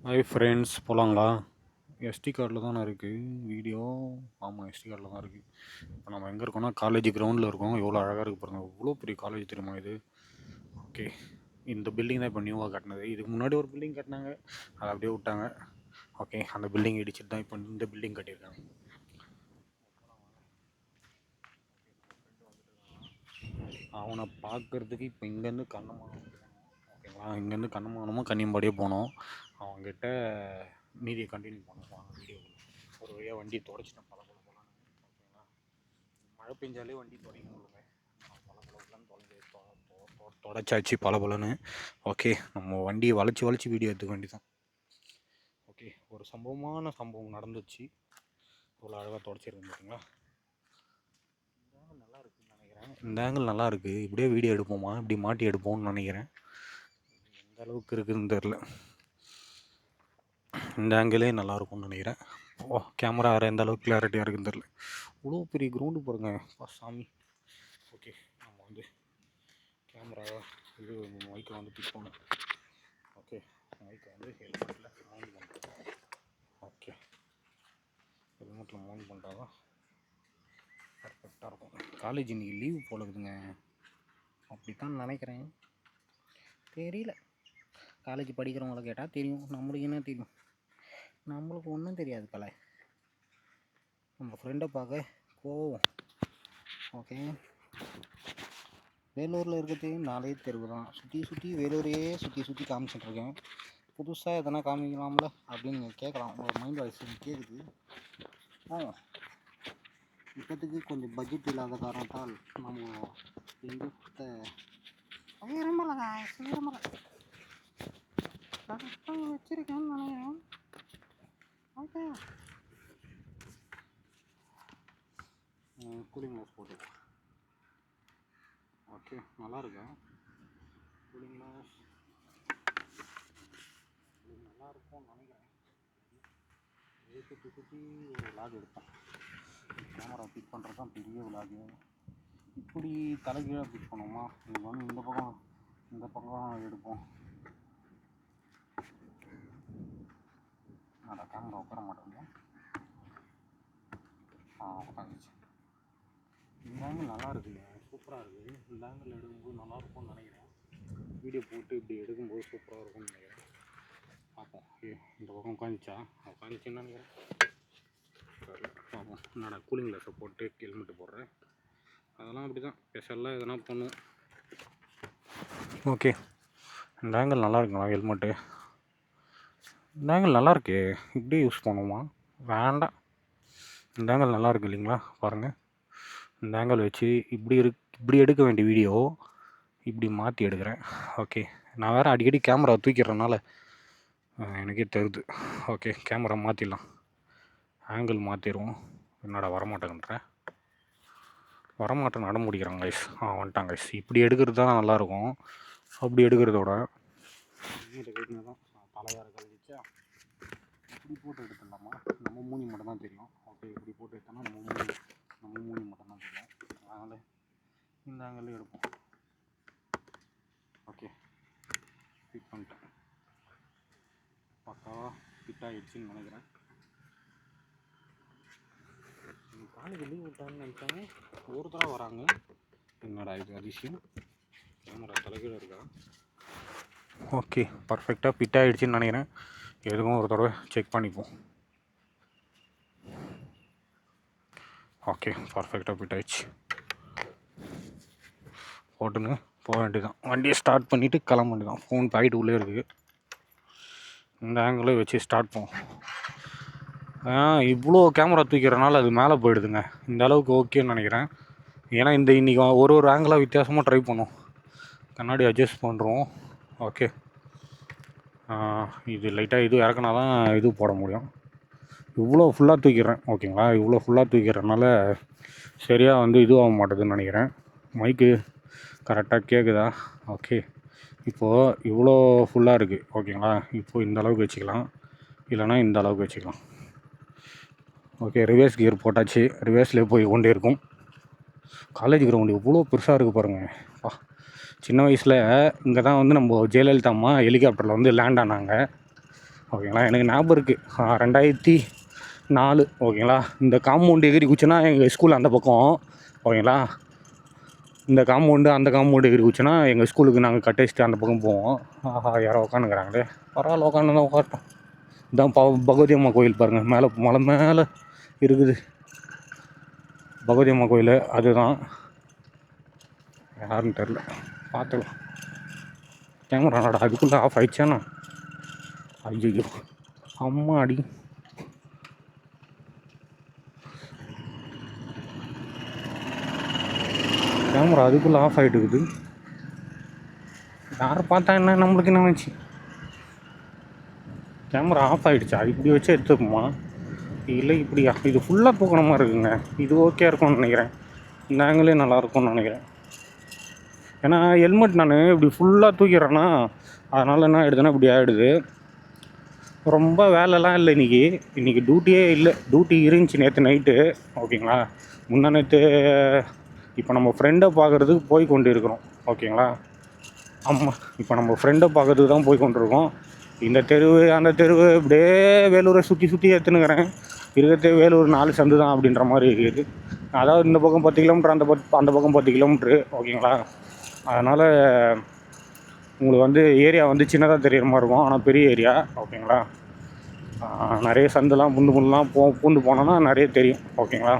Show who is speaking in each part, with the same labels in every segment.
Speaker 1: Hi friends, போகலாங்களா? ST கார்டில் தானே இருக்குது வீடியோ. ஆமாம், எஸ்டி கார்டில் தான் இருக்குது. இப்போ நம்ம எங்கே இருக்கோம்னா காலேஜ் கிரவுண்டில் இருக்கோம். எவ்வளோ அழகாக இருக்குது பாருங்கள். இவ்வளோ பெரிய காலேஜ் தெரியுமா இது? ஓகே, இந்த பில்டிங் தான் இப்போ நியூவாக கட்டினது. இதுக்கு முன்னாடி ஒரு பில்டிங் கட்டினாங்க, அதை அப்படியே விட்டாங்க. ஓகே, அந்த பில்டிங் இடிச்சிட்டு தான் இப்போ இந்த பில்டிங் கட்டியிருக்காங்க. அவனை பார்க்குறதுக்கு இப்போ இங்கேருந்து கண்ணமானம் ஓகேங்களா, இங்கேருந்து கண்ணமானமும் கன்னியம்பாடியே போனோம். அவங்ககிட்ட மீதியை கண்டினியூ பண்ணோம். வாங்க வீடியோ. ஒரு வழியாக வண்டி தொடச்சிட்டேன் பல போகலான்னு. ஓகேங்களா, மழை பெஞ்சாலே வண்டி தொடங்க முடியல. பல பலன்னு தொடச்சாச்சு பலன்னு. ஓகே, நம்ம வண்டியை வளைச்சி வீடியோ எடுத்துக்க வேண்டி தான். ஓகே, ஒரு சம்பவம் நடந்துச்சு. இவ்வளோ அழகாக தொடச்சிருக்கு பார்த்தீங்களா? நல்லா இருக்குன்னு நினைக்கிறேன். இந்த ஆங்கிள் நல்லா இருக்குது. இப்படியே வீடியோ எடுப்போமா, இப்படி மாட்டி எடுப்போம்னு நினைக்கிறேன். எந்த அளவுக்கு இருக்குதுன்னு தெரில. இந்த ஆங்கிளே நல்லாயிருக்கும்னு நினைக்கிறேன். கேமரா வேறு எந்த அளவுக்கு கிளாரிட்டியாக இருக்குன்னு தெரில. இவ்வளோ பெரிய கிரவுண்டு பாருங்க சாமி. ஓகே, நம்ம வந்து கேமரா இது மைக்கை வந்து பிக் பண்ணோம். ஓகே, மைக்கை வந்து ஹெல்மெட்டில் மவுண்ட் பண்ணுறோம். ஓகே, ஹெல்மெட்டில் மவுண்ட் பண்ணுறா தான் பர்ஃபெக்டாக இருக்கும். காலேஜ் இன்றைக்கி லீவு போல இருக்குதுங்க, அப்படித்தான் நினைக்கிறேன். தெரியல, காலேஜ் படிக்கிறவங்கள கேட்டால் தெரியும். நம்மளுக்கு என்ன தெரியும்? நம்மளுக்கு ஒன்றும் தெரியாது. கலை நம்ம ஃப்ரெண்டை பார்க்க போவோம். ஓகே, வேலூரில் இருக்கிறது 4 தெருவு தான். சுற்றி வேலூரையே சுற்றி காமிச்சிட்ருக்கேன். புதுசாக எதனா காமிக்கலாம்ல அப்படின்னு நீங்கள் கேட்கலாம். உங்கள் மைண்ட் வாய்ஸ் கேட்குது. இப்போதைக்கு கொஞ்சம் பட்ஜெட் இல்லாத காரணத்தால் நம்ம எங்கே வச்சிருக்கேன்னு நினைக்கிறேன். ஓகே, கூலிங் கிளாஸ் போட்டு. ஓகே, நல்லா இருக்கா கூலிங் கிளாஸ்? நல்லா இருக்கும்னு நினைக்கிறேன். சுற்றி ஒரு விளாக் எடுப்போம். கேமரா பிக் பண்ணுறது தான் பெரிய விளாகு. இப்படி தலைகீழாக பிக் பண்ணுவோமா? நீங்கள் வந்து இந்த பக்கம் எடுப்போம். நான் கேமரா உட்கார மாட்டேங்க. உட்காந்துச்சு. இந்த ஆங்கிள் நல்லா இருக்குங்க, சூப்பராக இருக்குது. இந்த ஆங்கிள் எடுக்கும்போது நல்லாயிருக்கும்னு நினைக்கிறேன். வீடியோ போட்டு இப்படி எடுக்கும்போது சூப்பராக இருக்கும்னு நினைக்கிறேன். பார்ப்போம். இந்த பக்கம் உட்காந்துச்சின்னு நினைக்கிறேன். சரி, பார்ப்போம். என்னடா கூலிங் கிளாஸை போட்டு ஹெல்மெட்டு போடுறேன். அதெல்லாம் அப்படி தான், ஸ்பெஷலாக எதனா பண்ணுவோம். ஓகே, இந்த ஆங்கிள் நல்லா இருக்குங்களா? ஹெல்மெட்டு இந்த ஆங்கிள் நல்லாயிருக்கு. இப்படி யூஸ் பண்ணுவோமா? வேண்டாம். இந்த ஆங்கிள் நல்லா இருக்குது இல்லைங்களா? பாருங்கள், இந்த ஆங்கிள் வச்சு இப்படி எடுக்க வேண்டிய வீடியோ இப்படி மாற்றி எடுக்கிறேன். ஓகே, நான் வேறு அடிக்கடி கேமரா தூக்கிடுறதுனால எனக்கே தெரியுது. ஓகே, கேமரா மாற்றிடலாம். ஆங்கிள் மாற்றிடுவோம். என்னடா வரமாட்டேன் நட முடிக்கிறாங்க கைஸ். வந்துட்டாங்க கைஸ். இப்படி எடுக்கிறது தான் நல்லாயிருக்கும். அப்படி எடுக்கிறதோட தான் தலையார கழிச்சா இப்படி போட்டு எடுத்துடலாமா? நம்ம மூணி மட்டும் தான் தெரியும். ஓகே, இப்படி போட்டு எடுத்தோம்னா நம்ம மூணி மட்டும் தான் தெரியும். அதனால் இந்த ஆங்கிள் எடுப்போம். ஓகே, ஃபிட் பண்ணிட்டேன். பக்காவாக ஃபிட் ஆகிடுச்சின்னு நினைக்கிறேன். காலேஜ் லீவ் விட்டான்னு நினச்சாங்க, ஒருத்தராக வராங்க. என்னடா இது அதிசயம்? கேமரா தலைகீழ இருக்கா? ஓகே, பர்ஃபெக்டாக ஃபிட் ஆகிடுச்சின்னு நினைக்கிறேன். எதுக்கும் ஒரு தடவை செக் பண்ணிப்போம். ஓகே, பர்ஃபெக்டாக ஃபிட் ஆகிடுச்சு. போட்டுங்க போக வேண்டியதான். வண்டியை ஸ்டார்ட் பண்ணிவிட்டு கிளம்ப வேண்டியதான். ஃபோன் பாக்கெட் உள்ளே இருக்குது. இந்த ஆங்கிளே வச்சு ஸ்டார்ட் பண்ணுவோம். இவ்வளோ கேமரா தூக்கிறனால அது மேலே போயிடுதுங்க. இந்த அளவுக்கு ஓகேன்னு நினைக்கிறேன். ஏன்னா இன்றைக்கி ஒரு ஆங்கிளாக வித்தியாசமாக ட்ரை பண்ணும். கண்ணாடி அட்ஜஸ்ட் பண்ணுறோம். ஓகே, இது லைட்டாக இது இறக்குனா தான் இது போட முடியும். இவ்வளோ ஃபுல்லாக தூக்கிறேன். ஓகேங்களா, இவ்வளோ ஃபுல்லாக தூக்கிறனால சரியாக வந்து இதுவாக மாட்டேதுன்னு நினைக்கிறேன். மைக்கு கரெக்டாக கேட்குதா? ஓகே, இப்போது இவ்வளோ ஃபுல்லாக இருக்குது. ஓகேங்களா, இப்போது இந்த அளவுக்கு வச்சுக்கலாம், இல்லைனா இந்த அளவுக்கு வச்சுக்கலாம். ஓகே, ரிவர்ஸ் கியர் போட்டாச்சு. ரிவர்ஸ்லேயே போய் கொண்டே இருக்கும். காலேஜ் கிரவுண்டு இவ்வளோ பெருசாக இருக்குது பாருங்கள். சின்ன வயசில் இங்கே தான் வந்து நம்ம ஜெயலலிதா அம்மா ஹெலிகாப்டரில் வந்து லேண்ட் ஆனாங்க. ஓகேங்களா. எனக்கு ஞாபகம் இருக்குது 2004 ஓகேங்களா. இந்த காம்பவுண்டு எகிரி குச்சின்னா எங்கள் ஸ்கூல் அந்த பக்கம் ஓகேங்களா. இந்த காம்பவுண்டு அந்த காம்பவுண்டு எகிரி குச்சின்னா எங்கள் ஸ்கூலுக்கு நாங்கள் கட்டடிச்சிட்டு அந்த பக்கம் போவோம். ஆஹா யாரோ உட்காந்துக்கிறாங்களே, பரவாயில்ல உட்காந்து தான் உட்காரட்டும். இதான் பகவதி அம்மா கோயில் பாருங்கள், மேலே மலை மேலே இருக்குது பகவதி அம்மா கோயில். அதுதான் யாருன்னு தெரில, பார்த்துக்கலாம். கேமராடா அதுக்குள்ளே ஆஃப் ஆகிடுச்சாண்ணா. ஐயோ அம்மா அடி. கேமரா அதுக்குள்ளே ஆஃப் ஆகிட்டு இருக்குது. யாரை பார்த்தா என்ன நம்மளுக்கு என்ன நினச்சி கேமரா ஆஃப் ஆகிடுச்சா? இப்படி வச்சு எடுத்துப்போமா இல்லை இப்படியா? இது ஃபுல்லாக தூக்கண மாதிரி இருக்குங்க. இது ஓகே இருக்கும்னு நினைக்கிறேன். இந்த ஆங்கிலே நல்லாயிருக்கும்னு நினைக்கிறேன். ஏன்னா ஹெல்மெட் நான் இப்படி ஃபுல்லாக தூக்கிடுறேன்னா அதனால் என்ன ஆகிடுதுன்னா இப்படி ஆகிடுது. ரொம்ப வேலைலாம் இல்லை இன்றைக்கி டியூட்டியே இல்லை. டியூட்டி இருந்துச்சு நேற்று நைட்டு ஓகேங்களா. முந்தா நேற்று இப்போ நம்ம ஃப்ரெண்டை பார்க்குறதுக்கு போய் கொண்டு இருக்கிறோம் ஓகேங்களா. ஆமாம், இப்போ நம்ம ஃப்ரெண்டை பார்க்கறதுக்கு தான் போய் கொண்டிருக்கோம். இந்த தெருவு அந்த தெருவு இப்படியே வேலூரை சுற்றி சுற்றி எடுத்துனுக்கிறேன். இருக்கிறதே வேலூர் 4 சந்து தான் அப்படின்ற மாதிரி இருக்குது. அதாவது இந்த பக்கம் 10 கிலோமீட்ரு, அந்த பக்கம் 10 கிலோமீட்ரு ஓகேங்களா. அதனால் உங்களுக்கு ஏரியா சின்னதாக தெரிகிற மாதிரி இருக்கும், ஆனால் பெரிய ஏரியா ஓகேங்களா. நிறைய சந்துலாம் பூண்டு போனோன்னா நிறைய தெரியும் ஓகேங்களா.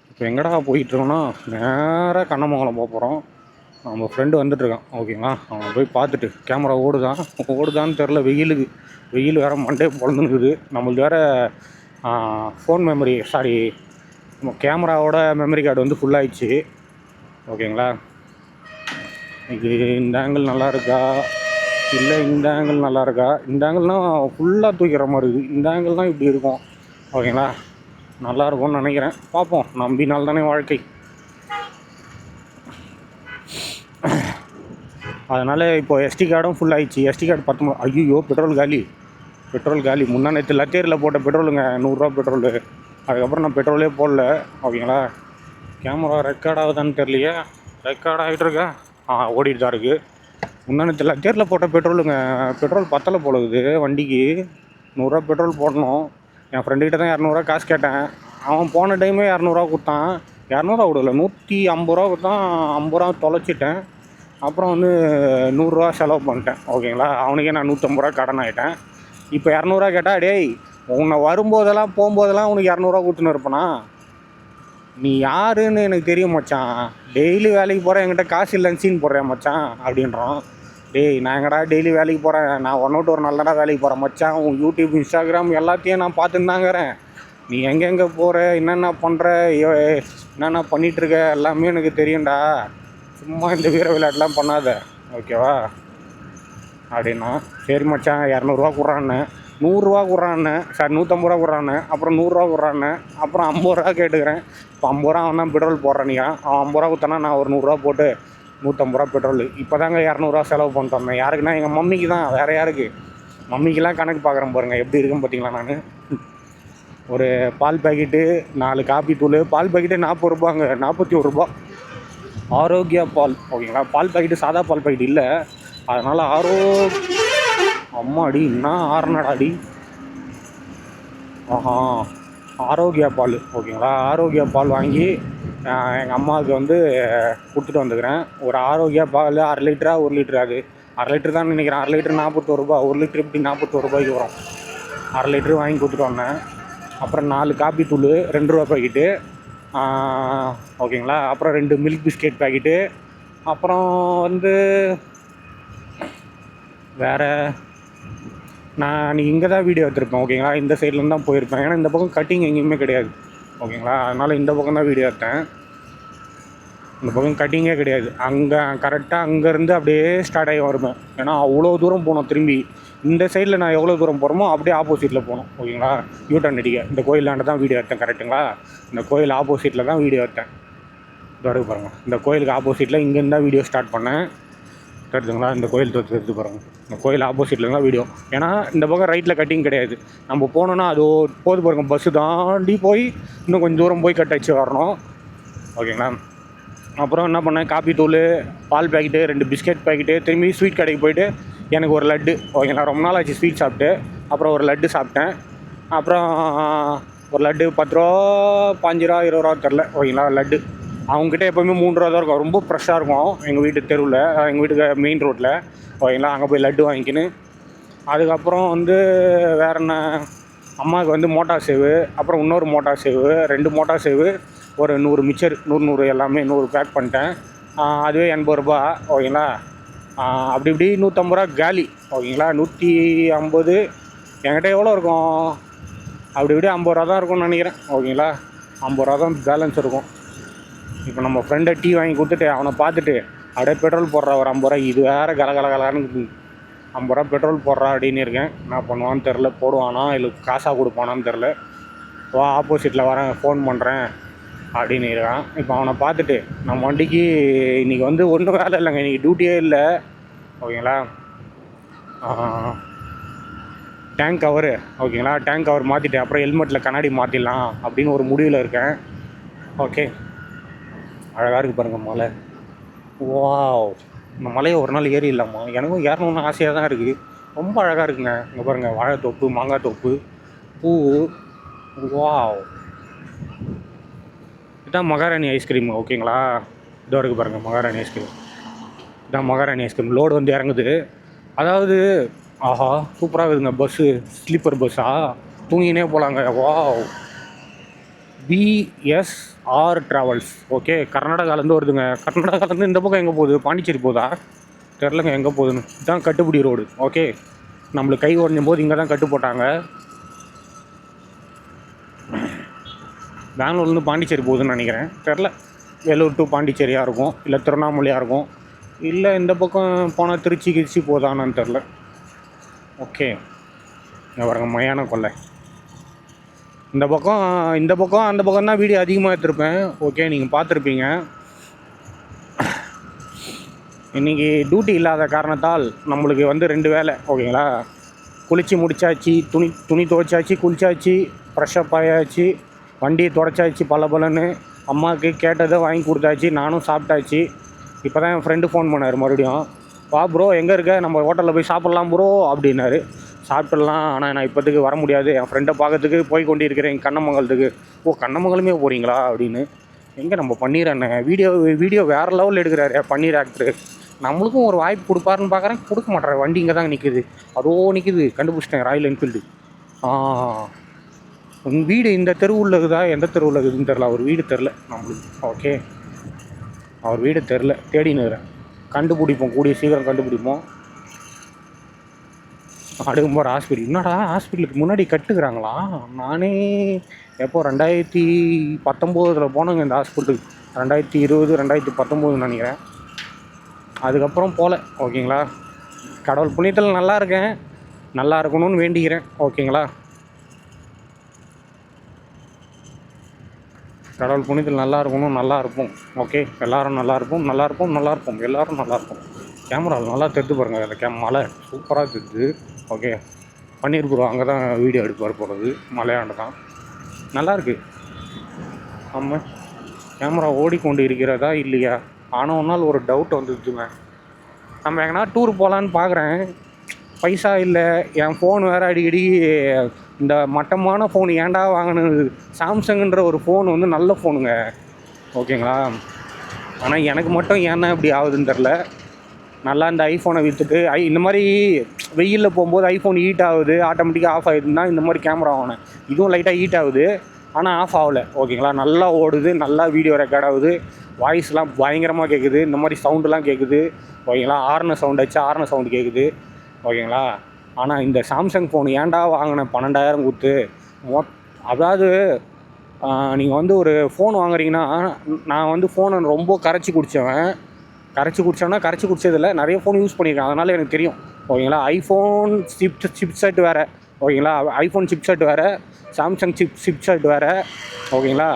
Speaker 1: இப்போ எங்கடா போயிட்டுருக்கோன்னா நேராக கண்ணமங்கலம் போக போகிறோம். நம்ம ஃப்ரெண்டு வந்துட்டுருக்கான் ஓகேங்களா. அவனை போய் பார்த்துட்டு கேமரா ஓடுதான்னு தெரில. வெயில் வேறு மண்டே பொழந்துனுக்குது. நம்மளுக்கு வேறு ஃபோன் மெமரி நம்ம கேமராவோட மெமரி கார்டு ஃபுல்லாகிடுச்சு ஓகேங்களா. இது இந்த ஆங்கிள் நல்லா இருக்கா இல்லை இந்த ஆங்கிள் நல்லா இருக்கா? இந்த ஆங்கிள்னால் ஃபுல்லாக தூக்கிற மாதிரி இருக்குது. இந்த ஆங்கிள் தான் இப்படி இருக்கும் ஓகேங்களா. நல்லாயிருக்கும்னு நினைக்கிறேன். பார்ப்போம், நம்பினால் தானே வாழ்க்கை. அதனால் இப்போ எஸ்டி கார்டும் ஃபுல் ஆகிடுச்சு. SD card 19. ஐயோ பெட்ரோல் காலி. முன்னா நேற்று லத்தேரியில் போட்ட பெட்ரோலுங்க 100 ரூபா பெட்ரோலு. அதுக்கப்புறம் நான் பெட்ரோலே போடல ஓகேங்களா. கேமரா ரெக்கார்ட் ஆகுதான்னு தெரியலையே. ரெக்கார்ட் ஆகிட்டுருக்கா? ஓடிட்டு தான் இருக்குது. முன்னா நேற்று லத்தேரியில் போட்ட பெட்ரோலுங்க. பெட்ரோல் பத்தலை போலகுது வண்டிக்கு. 100 ரூபா பெட்ரோல் போடணும். என் ஃப்ரெண்டுக்கிட்ட தான் 200 ரூபா காசு கேட்டேன். அவன் போன டைமே 200 ரூபா கொடுத்தான். 200 ரூபா கொடுக்கல, 150 ரூபா கொடுத்தான். 50 ரூபா தொலைச்சிட்டேன். அப்புறம் 100 ரூபா செலவு பண்ணிட்டேன் ஓகேங்களா. அவனுக்கே நான் 150 ரூபா கடன் ஆகிட்டேன். இப்போ 200 ரூபா கேட்டால் டேய் உன்னை வரும்போதெல்லாம் போகும்போதெல்லாம் உனக்கு 200 ரூபா கொடுத்துன்னு இருப்பேனா? நீ யாருன்னு எனக்கு தெரியும் மச்சான். டெய்லி வேலைக்கு போகிறேன், என்கிட்ட காசு இல்லைன்னு சீன் போடுறேன் மச்சான் அப்படின்றான். டேய் நான் எங்கடா டெய்லி வேலைக்கு போகிறேன்? நான் ஒன்னோட்டு ஒரு நல்லடா வேலைக்கு போகிறேன் மச்சான். உன் யூடியூப் இன்ஸ்டாகிராம் எல்லாத்தையும் நான் பார்த்துன்னு தாங்கிறேன். நீ எங்கெங்கே போகிற, என்னென்ன பண்ணுற, என்னென்ன பண்ணிகிட்ருக்க எல்லாமே எனக்கு தெரியும்டா. சும்மா இந்த வீர விளையாட்டுலாம் பண்ணாத ஓகேவா அப்படின்னா. சரி மச்சான் 200 ரூபா கொடுறான்னு, 100 ரூபா கொடுறான்னு, 150 ரூபா கொடுறான்னு, அப்புறம் 100 ரூபா கொடுறான்னு, அப்புறம் 50 ரூபா கேட்டுக்கிறேன். இப்போ 50 ரூபா அவன் தான் பெட்ரோல் போடுறானியா. அவன் 50 ரூபா கொடுத்தானா நான் ஒரு 100 ரூபா போட்டு 150 ரூபா பெட்ரோல். இப்போ தாங்க 200 ரூபா செலவு பண்ணிட்டு வந்தேன். யாருக்குன்னா எங்கள் மம்மிக்கு தான், வேறு யாருக்கு? மம்மிக்கெலாம் கணக்கு பார்க்குறேன் பாருங்கள் எப்படி இருக்குன்னு பார்த்தீங்களா. நான் ஒரு பால் பாக்கெட்டு 4 காப்பி தூள், பால் பாக்கெட்டு 40 ரூபாங்க, 41 ரூபா. ஆரோக்கியா பால் ஓகேங்களா. பால் பாக்கெட்டு சாதா பால் பாக்கெட் இல்லை, அதனால் அம்மா அடி என்ன ஆறுனடாடி. ஆரோக்கியா பால் ஓகேங்களா. ஆரோக்கியா பால் வாங்கி எங்கள் அம்மாவுக்கு கொடுத்துட்டு வந்துக்கிறேன். ஒரு ஆரோக்கியா பால் 1/2 லிட்டரா 1 லிட்டரு, அது 1/2 லிட்டரு தான் நினைக்கிறேன். 1/2 லிட்டரு 41 ரூபா, 1 லிட்டரு இப்படி 41 ரூபாய்க்கு வரும். 1/2 லிட்டரு வாங்கி கொடுத்துட்டு வந்தேன். அப்புறம் 4 காப்பி தூள் 2 ரூபா பாக்கெட்டு ஓகேங்களா. அப்புறம் 2 மில்க் பிஸ்கெட் பாக்கெட்டு. அப்புறம் வேறு நான் இங்கே தான் வீடியோ எடுத்திருப்பேன் ஓகேங்களா. இந்த சைட்லேருந்து தான் போயிருப்பேன். ஏன்னா இந்த பக்கம் கட்டிங் எங்கேயுமே கிடையாது ஓகேங்களா. அதனால் இந்த பக்கம் தான் வீடியோ எடுத்தேன். இந்த பக்கம் கட்டிங்கே கிடையாது. அங்கே கரெக்டாக அங்கேருந்து அப்படியே ஸ்டார்ட் ஆகி வருவேன். ஏன்னா அவ்வளோ தூரம் போகணும். திரும்பி இந்த சைடில் நான் எவ்வளோ தூரம் போகிறோமோ அப்படியே ஆப்போசிட்டில் போகணும் ஓகேங்களா. யூட்டர்ன் அடிக்க இந்த கோயிலாண்ட தான் வீடியோ எடுத்தேன் கரெக்டுங்களா. இந்த கோயில் ஆப்போசிட்டில் தான் வீடியோ எடுத்தேன். தொடர்பு பாருங்கள், இந்த கோயிலுக்கு ஆப்போசிட்டில் இங்கேருந்து தான் வீடியோ ஸ்டார்ட் பண்ணேன். தெரிஞ்சுங்களா. இந்த கோயில் எடுத்து பாருங்கள், இந்த கோயில் ஆப்போசிட்டில் தான் வீடியோ. ஏன்னா இந்த பக்கம் ரைட்டில் கட்டிங் கிடையாது. நம்ம போனோன்னா அது போது பாருங்கள், பஸ்ஸு தாண்டி போய் இன்னும் கொஞ்சம் தூரம் போய் கட் அடிச்சு வரணும் ஓகேங்களா. அப்புறம் என்ன பண்ணேன், காப்பி தூள், பால் பாக்கெட்டு, 2 பிஸ்கெட் பாக்கெட்டு, திரும்பி ஸ்வீட் கடைக்கு போய்ட்டு எனக்கு ஒரு லட்டு ஓகேங்களா. ரொம்ப நாள் ஆச்சு ஸ்வீட் சாப்பிட்டு. அப்புறம் ஒரு லட்டு சாப்பிட்டேன். அப்புறம் ஒரு லட்டு 10 ரூபா 5 ரூபா 20 ரூபா தெரில ஓகேங்களா. லட்டு அவங்ககிட்ட எப்போவுமே 3 ரூபா தான் இருக்கும். ரொம்ப ஃப்ரெஷ்ஷாக இருக்கும் எங்கள் வீட்டு தெருவில், எங்கள் வீட்டுக்கு மெயின் ரோட்டில் ஓகேங்களா. அங்கே போய் லட்டு வாங்கிக்கின்னு அதுக்கப்புறம் வந்து வேறு என்ன, அம்மாவுக்கு வந்து மோட்டார் சேவு, அப்புறம் இன்னொரு மோட்டார் சேவு, 2 மோட்டார் சேவு, ஒரு 100 மிச்சர் 100 எல்லாமே 100 பேக் பண்ணிட்டேன். அதுவே 80 ரூபா ஓகேங்களா. அப்படி இப்படி 150 ரூபா காலி ஓகேங்களா. 150 என்கிட்ட எவ்வளோ இருக்கும், அப்படி இப்படி 50 ரூபா தான் இருக்கும்னு நினைக்கிறேன் ஓகேங்களா. 50 ரூபா தான் பேலன்ஸ் இருக்கும். இப்போ நம்ம ஃப்ரெண்டை டீ வாங்கி கொடுத்துட்டு அவனை பார்த்துட்டு அப்படியே பெட்ரோல் போடுறா ஒரு 50 ரூபா, இது வேறு கலகலன்னு 50 ரூபா பெட்ரோல் போடுறா அப்படின்னு இருக்கேன். என்ன பண்ணுவான்னு தெரில, போடுவானா இல்லை காசாக கொடுப்பானான்னு தெரில. வா ஆப்போசிட்டில் வரேன் ஃபோன் பண்ணுறேன் அப்படின்னு இருக்கான். இப்போ அவனை பார்த்துட்டு நம்ம வண்டிக்கு இன்றைக்கி வந்து ஒன்றும் வேலை இல்லைங்க, இன்றைக்கி டியூட்டியே இல்லை ஓகேங்களா. டேங்க் கவரு ஓகேங்களா, டேங்க் கவர் மாற்றிட்டு அப்புறம் ஹெல்மெட்டில் கண்ணாடி மாற்றிடலாம் அப்படின்னு ஒரு முடிவில் இருக்கேன். ஓகே, அழகாக இருக்குது பாருங்கள் மலை. வாவ், இந்த மலையை ஒரு நாள் ஏறிடலாமா? எனக்கும் ஏறணும்னு ஆசையாக தான் இருக்குது. ரொம்ப அழகாக இருக்குங்க. இங்கே பாருங்கள், வாழைத்தோப்பு, மாங்காய் தோப்பு, பூ. வாவ், இதான் மகாராணி ஐஸ்கிரீம் ஓகேங்களா. இதோ இருக்குது பாருங்கள் மகாராணி ஐஸ்கிரீம். இதான் மகாராணி ஐஸ்கிரீம். லோடு வந்து இறங்குது. அதாவது ஆஹா சூப்பராக இருக்குதுங்க. பஸ்ஸு ஸ்லீப்பர் பஸ்ஸா, தூங்கினே போகலாங்க. Wow, BSR travels okay. கர்நாடகாலேருந்து வருதுங்க. கர்நாடகாலேருந்து இந்த பக்கம் எங்கே போகுது, பாண்டிச்சேரி போகுதா தெரிலங்க எங்கே போகுதுன்னு. இதுதான் கட்டுப்பிடி ரோடு ஓகே. நம்மளுக்கு கை உடஞ்சும் போது இங்கே தான் கட்டு போட்டாங்க. பெங்களூர்லேருந்து பாண்டிச்சேரி போகுதுன்னு நினைக்கிறேன், தெரில. வேலூர் டு பாண்டிச்சேரியாக இருக்கும், இல்லை திருவண்ணாமலையாக இருக்கும், இல்லை இந்த பக்கம் போனால் திருச்சி போதான்னு தெரில. ஓகே, இங்கே பாருங்க மயான கொல்லை. இந்த பக்கம் அந்த பக்கம் தான் வீடியோ அதிகமாக எடுத்திருப்பேன் ஓகே, நீங்கள் பார்த்துருப்பீங்க. இன்றைக்கி டியூட்டி இல்லாத காரணத்தால் நம்மளுக்கு வந்து 2 வேலை ஓகேங்களா. குளித்து முடித்தாச்சு, துணி துவைச்சாச்சு, குளிச்சாச்சு, ஃப்ரெஷ்ஷப் ஆயாச்சு, வண்டியை துடைச்சாச்சு பலன்னு, அம்மாவுக்கு கேட்டதை வாங்கி கொடுத்தாச்சு, நானும் சாப்பிட்டாச்சு. இப்போ தான் என் ஃப்ரெண்டு ஃபோன் பண்ணார் மறுபடியும், வா ப்ரோ எங்கே இருக்க, நம்ம ஹோட்டலில் போய் சாப்பிட்லாம் ப்ரோ அப்படின்னாரு. சாப்பிட்லாம், ஆனால் நான் இப்போதுக்கு வர முடியாது, என் ஃப்ரெண்டை பார்க்கறதுக்கு போய் கொண்டு இருக்கிறேன் கண்ணமங்கலத்துக்கு. ஓ கண்ணமங்கலமே போகிறீங்களா அப்படின்னு. எங்கே நம்ம பன்னீர் அண்ணன் வீடியோ வேறு லெவலில் எடுக்கிறாரு பன்னீர் ஆக்டரு. நம்மளுக்கும் ஒரு வாய்ப்பு கொடுப்பாருன்னு பார்க்குறேன், கொடுக்க மாட்டேறாரு. வண்டி இங்கே தான் நிற்குது, அதோ நிற்குது, கண்டுபிடிச்சிட்டேன், ராயல் என்ஃபீல்டு. உங்கள் வீடு இந்த தெருவில் இருக்குதா, எந்த தெருவில் இருக்குதுன்னு தெரில, அவர் வீடு தெரில நம்மளுக்கு ஓகே. அவர் வீடு தெரில, தேடின்னு இருக்கிறேன், கண்டுபிடிப்போம், கூடிய சீக்கிரம் கண்டுபிடிப்போம். அடுக்கும்போது ஹாஸ்பிட்டல், என்னடா ஹாஸ்பிட்டலுக்கு முன்னாடி கட்டுக்கிறாங்களா? நானே எப்போ 2019 போனோங்க இந்த ஹாஸ்பிட்டலுக்கு, 2020 2019 நினைக்கிறேன். அதுக்கப்புறம் போகல ஓகேங்களா. கடவுள் புண்ணியத்தில் நல்லா இருக்கேன், நல்லா இருக்கணும்னு வேண்டிக்கிறேன் ஓகேங்களா. கடவுள் புண்ணியத்தில் நல்லா இருக்கணும், நல்லா இருப்போம் ஓகே. எல்லோரும் நல்லா இருப்போம், எல்லோரும் நல்லா இருப்போம். கேமராவில் நல்லா தெரிஞ்சு பாருங்கள், அந்த மலை சூப்பராக தெரியுது ஓகே. பன்னீர் ப்ரோ அங்கே தான் வீடியோ எடுப்பார் போகிறது, மலையாண்டு தான் நல்லாயிருக்கு. ஆமாம், கேமரா ஓடிக்கொண்டு இருக்கிறதா இல்லையா? ஆனால் ஒரு நாள் ஒரு டவுட் வந்துடுச்சுங்க. நம்ம எங்கன்னா டூர் போகலான்னு பார்க்குறேன், பைசா இல்லை, என் ஃபோன் வேறு அடிக்கடி இந்த மட்டமான ஃபோன் ஏன்டா வாங்கினது. சாம்சங்குன்ற ஒரு ஃபோன் வந்து நல்ல ஃபோனுங்க ஓகேங்களா. ஆனால் எனக்கு மட்டும் ஏன்னா இப்படி ஆகுதுன்னு தெரில. நல்லா இந்த ஐஃபோனை விற்றுட்டு இந்த மாதிரி வெயிலில் போகும்போது ஐஃபோன் ஹீட் ஆகுது, ஆட்டோமேட்டிக்காக ஆஃப் ஆகிடுதுன்னா இந்த மாதிரி கேமரா வாங்கினேன். இதுவும் லைட்டாக ஹீட் ஆகுது, ஆனால் ஆஃப் ஆகலை ஓகேங்களா. நல்லா ஓடுது, நல்லா வீடியோ ரெக்கார்ட் ஆகுது, வாய்ஸ்லாம் பயங்கரமாக கேட்குது, இந்த மாதிரி சவுண்டுலாம் கேட்குது ஓகேங்களா. ஆர்ன சவுண்ட் வச்சு ஆர்ன சவுண்டு கேட்குது ஓகேங்களா. ஆனால் இந்த சாம்சங் ஃபோன் ஏன்டா வாங்கினேன் 12,000 கொடுத்து. அதாவது நீங்கள் வந்து ஒரு ஃபோன் வாங்குறீங்கன்னா, நான் வந்து ஃபோனை ரொம்ப கரைச்சி குடித்ததில்ல, நிறைய ஃபோன் யூஸ் பண்ணியிருக்கேன், அதனால் எனக்கு தெரியும் ஓகேங்களா. ஐஃபோன் சிப்செட் வேறு ஓகேங்களா, ஐஃபோன் சிப்செட் வேறு, சாம்சங் சிப்செட் வேறு ஓகேங்களா.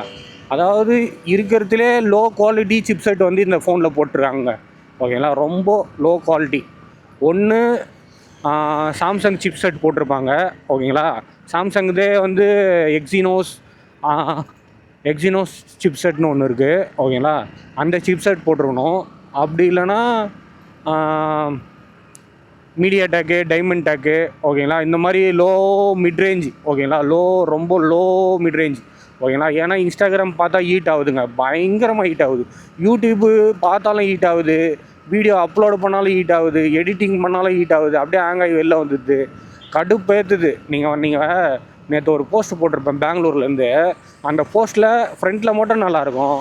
Speaker 1: அதாவது இருக்கிறதுலே லோ குவாலிட்டி சிப்செட் வந்து இந்த ஃபோனில் போட்டிருக்காங்க ஓகேங்களா. ரொம்ப லோ குவாலிட்டி. ஒன்று சாம்சங் சிப்செட் போட்டிருப்பாங்க ஓகேங்களா. சாம்சங்குதே வந்து எக்ஸினோஸ் சிப்செட்னு ஒன்று இருக்குது ஓகேங்களா. அந்த சிப்செட் போட்டிருக்கணும். அப்படி இல்லைன்னா மீடியா டேக்கு, டைமண்ட் டேக்கு, ஓகேங்களா. இந்த மாதிரி லோ மிட் ரேஞ்ச், ஓகேங்களா. ரொம்ப லோ மிட் ரேஞ்ச், ஓகேங்களா. ஏன்னா இன்ஸ்டாகிராம் பார்த்தா ஹீட் ஆகுதுங்க, பயங்கரமாக ஹீட் ஆகுது. யூடியூப்பு பார்த்தாலும் ஹீட் ஆகுது, வீடியோ அப்லோடு பண்ணாலும் ஹீட் ஆகுது, எடிட்டிங் பண்ணாலும் ஹீட் ஆகுது, அப்படியே ஹேங் ஆகி வெளில வந்துடுது, கடுப்பேற்றுது. நீங்கள் நேற்று ஒரு போஸ்ட் போட்டிருப்பேன் பெங்களூர்லேருந்து. அந்த போஸ்ட்டில் ஃப்ரண்ட்டில் மட்டும் நல்லாயிருக்கும்,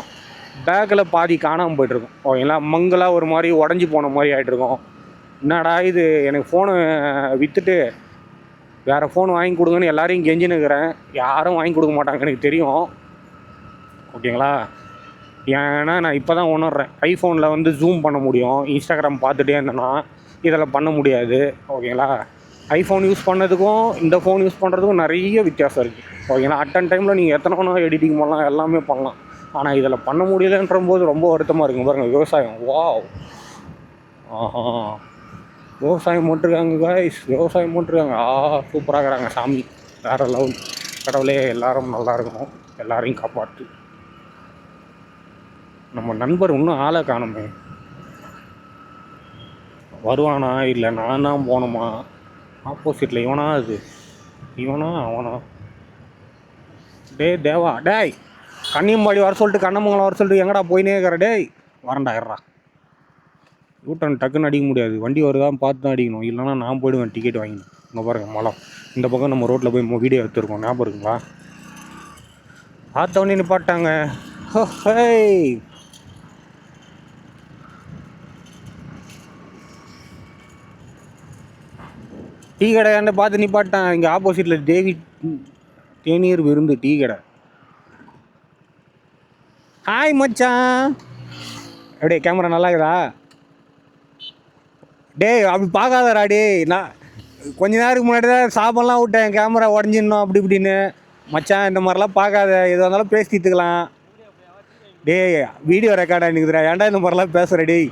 Speaker 1: பேக்கில் பாதி காணாமல் போய்ட்டுருக்கும், ஓகேங்களா. மங்களாக ஒரு மாதிரி உடஞ்சி போன மாதிரி ஆகிட்டுருக்கும். என்னடா இது, எனக்கு ஃபோனு விற்றுட்டு வேறு ஃபோன் வாங்கி கொடுங்கன்னு எல்லாரையும் கெஞ்சினுக்கிறேன், யாரும் வாங்கி கொடுக்க மாட்டாங்க எனக்கு தெரியும், ஓகேங்களா. ஏன்னா நான் இப்போ தான் உணர்றேன், ஐஃபோனில் வந்து ஜூம் பண்ண முடியும், இன்ஸ்டாகிராம் பார்த்துட்டே இருந்தேன்னா இதில் பண்ண முடியாது, ஓகேங்களா. ஐஃபோன் யூஸ் பண்ணதுக்கும் இந்த ஃபோன் யூஸ் பண்ணுறதுக்கும் நிறைய வித்தியாசம் இருக்குது, ஓகேங்களா. அட்டன் டைமில் நீங்கள் எத்தனை வேணால் எடிட்டிங் பண்ணலாம், எல்லாமே பண்ணலாம். ஆனால் இதில் பண்ண முடியலன்ற போது ரொம்ப வருத்தமாக இருக்குங்க. பாருங்கள், விவசாயம், வாவ், ஆஹா, விவசாயம் போட்டிருக்காங்க காய்ஸ், விவசாயம் போட்டிருக்காங்க. சூப்பராக இருக்கிறாங்க சாமி, வேறு லெவல். கடவுளே எல்லோரும் நல்லா இருக்கணும், எல்லாரையும் காப்பாற்று. நம்ம நண்பர் இன்னும் ஆளை காணுமே, வருவானா இல்லை நான் தான் போகணுமா? ஆப்போசிட்டில் இவனா, இவனா அவனா? தேவா, டேய் கன்னியம்பாடி வர சொல்லிட்டு, கண்ணமங்கலம் வர சொல்லிட்டு எங்கடா போயினே இருக்கிற? டேய் வரண்டா, இருறா. யூட்டன் டக்குன்னு அடிக்க முடியாது, வண்டி வருதான் பார்த்து தான் அடிக்கணும், இல்லைனா நான் போய்டுவேன் டிக்கெட் வாங்கினேன். இங்கே பாருங்கள் மலம், இந்த பக்கம் நம்ம ரோட்டில் போய் வீடியோ எடுத்துருக்கோம், ஞாபகம் இருக்குங்களா? பார்த்தவொடனே நிப்பாட்டாங்க. டீ கடையாண்ட பார்த்து நிப்பாட்டான், இங்கே ஆப்போசிட்டில் தேநீர் விருந்து டீ கடை. ஹாய் மச்சான், அப்படியே கேமரா நல்லா இருக்குதா? டேய் அப்படி பார்க்காதடா டேய், நான் கொஞ்ச நேரத்துக்கு முன்னாடி தான் சாபம்லாம் விட்டேன், கேமரா உடஞ்சிடணும் அப்படி இப்படின்னு. மச்சான் இந்த மாதிரிலாம் பார்க்காத, எதுவாக இருந்தாலும் பேசித்துக்கலாம். டேய் வீடியோ ரெக்கார்டாக நிற்குதுடா, ஏன்டா இந்த மாதிரிலாம் பேசுகிற? டேய்